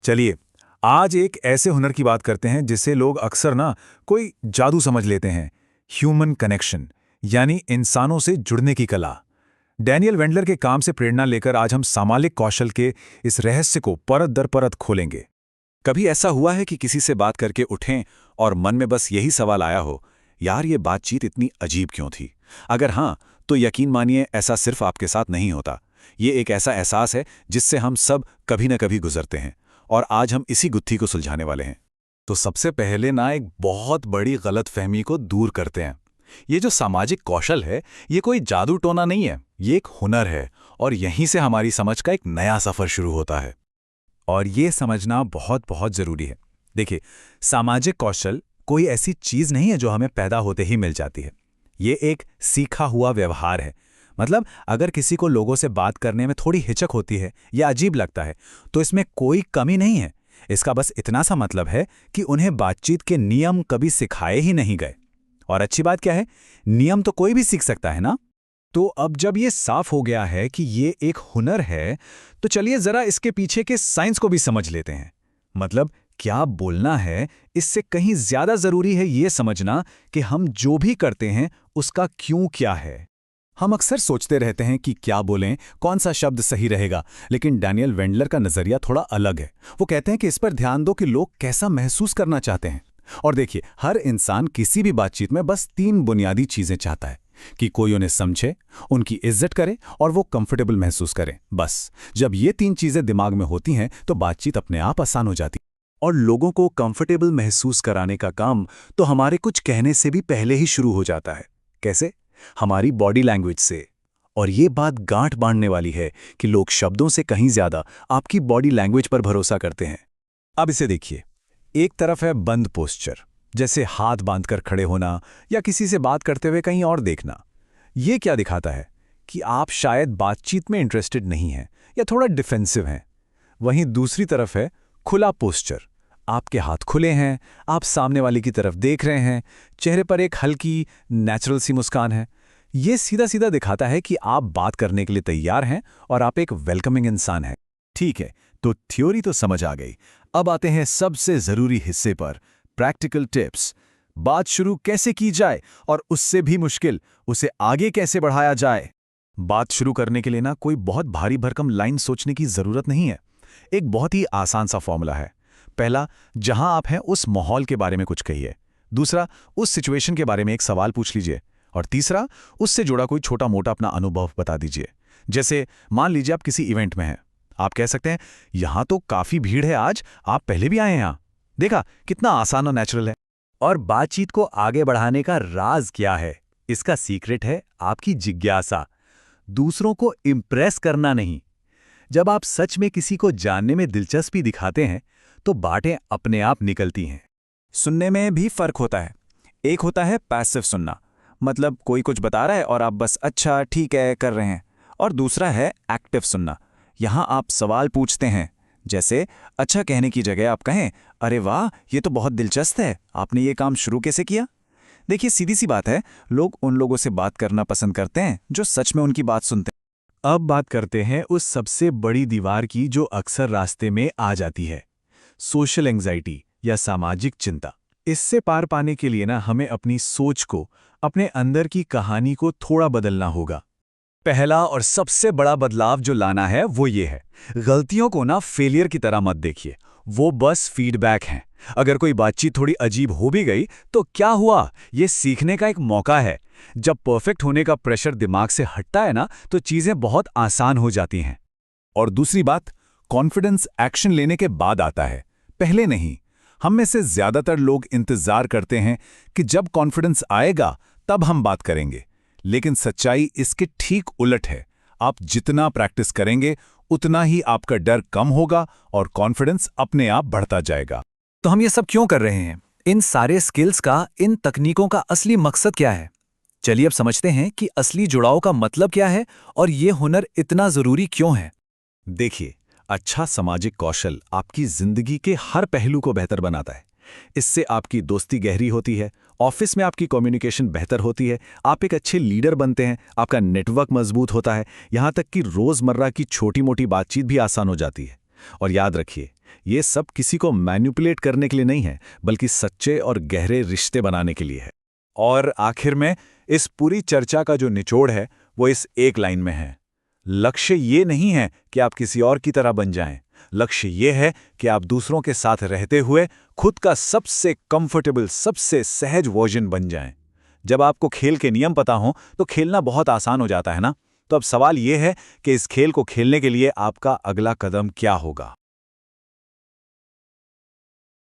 चलिए, आज एक ऐसे हुनर की बात करते हैं जिसे लोग अक्सर ना कोई जादू समझ लेते हैं। ह्यूमन कनेक्शन, यानी इंसानों से जुड़ने की कला। डैनियल वेंडलर के काम से प्रेरणा लेकर आज हम सामाजिक कौशल के इस रहस्य को परत दर परत खोलेंगे। कभी ऐसा हुआ है कि किसी से बात करके उठें और मन में बस यही सवाल आया हो, यार ये बातचीत इतनी अजीब क्यों थी? अगर हाँ, तो यकीन मानिए ऐसा सिर्फ आपके साथ नहीं होता। ये एक ऐसा एहसास है जिससे हम सब कभी न कभी गुजरते हैं, और आज हम इसी गुत्थी को सुलझाने वाले हैं। तो सबसे पहले ना एक बहुत बड़ी गलतफहमी को दूर करते हैं। ये जो सामाजिक कौशल है, ये कोई जादू टोना नहीं है, ये एक हुनर है, और यहीं से हमारी समझ का एक नया सफर शुरू होता है। और ये समझना बहुत बहुत जरूरी है। देखिए, सामाजिक कौशल कोई ऐसी चीज नहीं है जो हमें पैदा होते ही मिल जाती है। ये एक सीखा हुआ व्यवहार है। मतलब अगर किसी को लोगों से बात करने में थोड़ी हिचक होती है या अजीब लगता है, तो इसमें कोई कमी नहीं है। इसका बस इतना सा मतलब है कि उन्हें बातचीत के नियम कभी सिखाए ही नहीं गए। और अच्छी बात क्या है, नियम तो कोई भी सीख सकता है ना। तो अब जब ये साफ हो गया है कि ये एक हुनर है, तो चलिए जरा इसके पीछे के साइंस को भी समझ लेते हैं। मतलब क्या बोलना है, इससे कहीं ज्यादा जरूरी है ये समझना कि हम जो भी करते हैं उसका क्यों क्या है। हम अक्सर सोचते रहते हैं कि क्या बोलें, कौन सा शब्द सही रहेगा, लेकिन डैनियल वेंडलर का नजरिया थोड़ा अलग है। वो कहते हैं कि इस पर ध्यान दो कि लोग कैसा महसूस करना चाहते हैं। और देखिए, हर इंसान किसी भी बातचीत में बस 3 बुनियादी चीजें चाहता है कि कोई उन्हें समझे, उनकी इज्जत करे और वो कंफर्टेबल महसूस करे। बस जब ये 3 चीजें दिमाग में होती हैं तो बातचीत अपने आप आसान हो जाती है। और लोगों को कंफर्टेबल महसूस कराने का काम तो हमारे कुछ कहने से भी पहले ही शुरू हो जाता है। कैसे? हमारी बॉडी लैंग्वेज से। और ये बात गांठ बांधने वाली है कि लोग शब्दों से कहीं ज्यादा आपकी बॉडी लैंग्वेज पर भरोसा करते हैं। अब इसे देखिए, एक तरफ है बंद पोस्चर, जैसे हाथ बांधकर खड़े होना या किसी से बात करते हुए कहीं और देखना। ये क्या दिखाता है कि आप शायद बातचीत में इंटरेस्टेड नहीं हैं या थोड़ा डिफेंसिव हैं। वहीं दूसरी तरफ है खुला पोस्चर। आपके हाथ खुले हैं, आप सामने वाले की तरफ देख रहे हैं, चेहरे पर एक हल्की नेचुरल सी मुस्कान है। ये सीधा सीधा दिखाता है कि आप बात करने के लिए तैयार हैं और आप एक वेलकमिंग इंसान हैं। ठीक है, तो थ्योरी तो समझ आ गई। अब आते हैं सबसे जरूरी हिस्से पर, प्रैक्टिकल टिप्स। बात शुरू कैसे की जाए, और उससे भी मुश्किल, उसे आगे कैसे बढ़ाया जाए। बात शुरू करने के लिए ना कोई बहुत भारी भरकम लाइन सोचने की जरूरत नहीं है। एक बहुत ही आसान सा फॉर्मूला है। पहला, जहां आप हैं उस माहौल के बारे में कुछ कहिए। दूसरा, उस सिचुएशन के बारे में एक सवाल पूछ लीजिए। और तीसरा, उससे जुड़ा कोई छोटा मोटा अपना अनुभव बता दीजिए। जैसे मान लीजिए आप किसी इवेंट में हैं, आप कह सकते हैं, यहां तो काफी भीड़ है आज, आप पहले भी आए हैं यहां। देखा कितना आसान और नेचुरल है। और बातचीत को आगे बढ़ाने का राज क्या है? इसका सीक्रेट है आपकी जिज्ञासा, दूसरों को इम्प्रेस करना नहीं। जब आप सच में किसी को जानने में दिलचस्पी दिखाते हैं तो बातें अपने आप निकलती हैं। सुनने में भी फर्क होता है। एक होता है पैसिव सुनना, मतलब कोई कुछ बता रहा है और आप बस अच्छा ठीक है कर रहे हैं। और दूसरा है एक्टिव सुनना। यहाँ आप सवाल पूछते हैं, जैसे अच्छा कहने की जगह आप कहें, अरे वाह ये तो बहुत दिलचस्प है, आपने ये काम शुरू कैसे किया? देखिए, सीधी सी बात है, लोग उन लोगों से बात करना पसंद करते हैं जो सच में उनकी बात सुनते हैं। अब बात करते हैं उस सबसे बड़ी दीवार की जो अक्सर रास्ते में आ जाती है, सोशल एंग्जाइटी या सामाजिक चिंता। इससे पार पाने के लिए ना हमें अपनी सोच को, अपने अंदर की कहानी को थोड़ा बदलना होगा। पहला और सबसे बड़ा बदलाव जो लाना है वो ये है, गलतियों को ना फेलियर की तरह मत देखिए, वो बस फीडबैक हैं। अगर कोई बातचीत थोड़ी अजीब हो भी गई तो क्या हुआ, ये सीखने का एक मौका है। जब परफेक्ट होने का प्रेशर दिमाग से हटता है ना, तो चीजें बहुत आसान हो जाती हैं। और दूसरी बात, कॉन्फिडेंस एक्शन लेने के बाद आता है, पहले नहीं। हम में से ज्यादातर लोग इंतजार करते हैं कि जब कॉन्फिडेंस आएगा तब हम बात करेंगे, लेकिन सच्चाई इसके ठीक उलट है। आप जितना प्रैक्टिस करेंगे उतना ही आपका डर कम होगा और कॉन्फिडेंस अपने आप बढ़ता जाएगा। तो हम ये सब क्यों कर रहे हैं? इन सारे स्किल्स का, इन तकनीकों का असली मकसद क्या है? चलिए अब समझते हैं कि असली जुड़ाव का मतलब क्या है और ये हुनर इतना जरूरी क्यों है। देखिए, अच्छा सामाजिक कौशल आपकी जिंदगी के हर पहलू को बेहतर बनाता है। इससे आपकी दोस्ती गहरी होती है, ऑफिस में आपकी कम्युनिकेशन बेहतर होती है, आप एक अच्छे लीडर बनते हैं, आपका नेटवर्क मजबूत होता है, यहाँ तक कि रोजमर्रा की छोटी मोटी बातचीत भी आसान हो जाती है। और याद रखिए, ये सब किसी को मैनिपुलेट करने के लिए नहीं है, बल्कि सच्चे और गहरे रिश्ते बनाने के लिए है। और आखिर में इस पूरी चर्चा का जो निचोड़ है वो इस एक लाइन में है। लक्ष्य ये नहीं है कि आप किसी और की तरह बन जाएं। लक्ष्य ये है कि आप दूसरों के साथ रहते हुए खुद का सबसे कंफर्टेबल, सबसे सहज वर्जन बन जाएं। जब आपको खेल के नियम पता हो तो खेलना बहुत आसान हो जाता है ना। तो अब सवाल ये है कि इस खेल को खेलने के लिए आपका अगला कदम क्या होगा।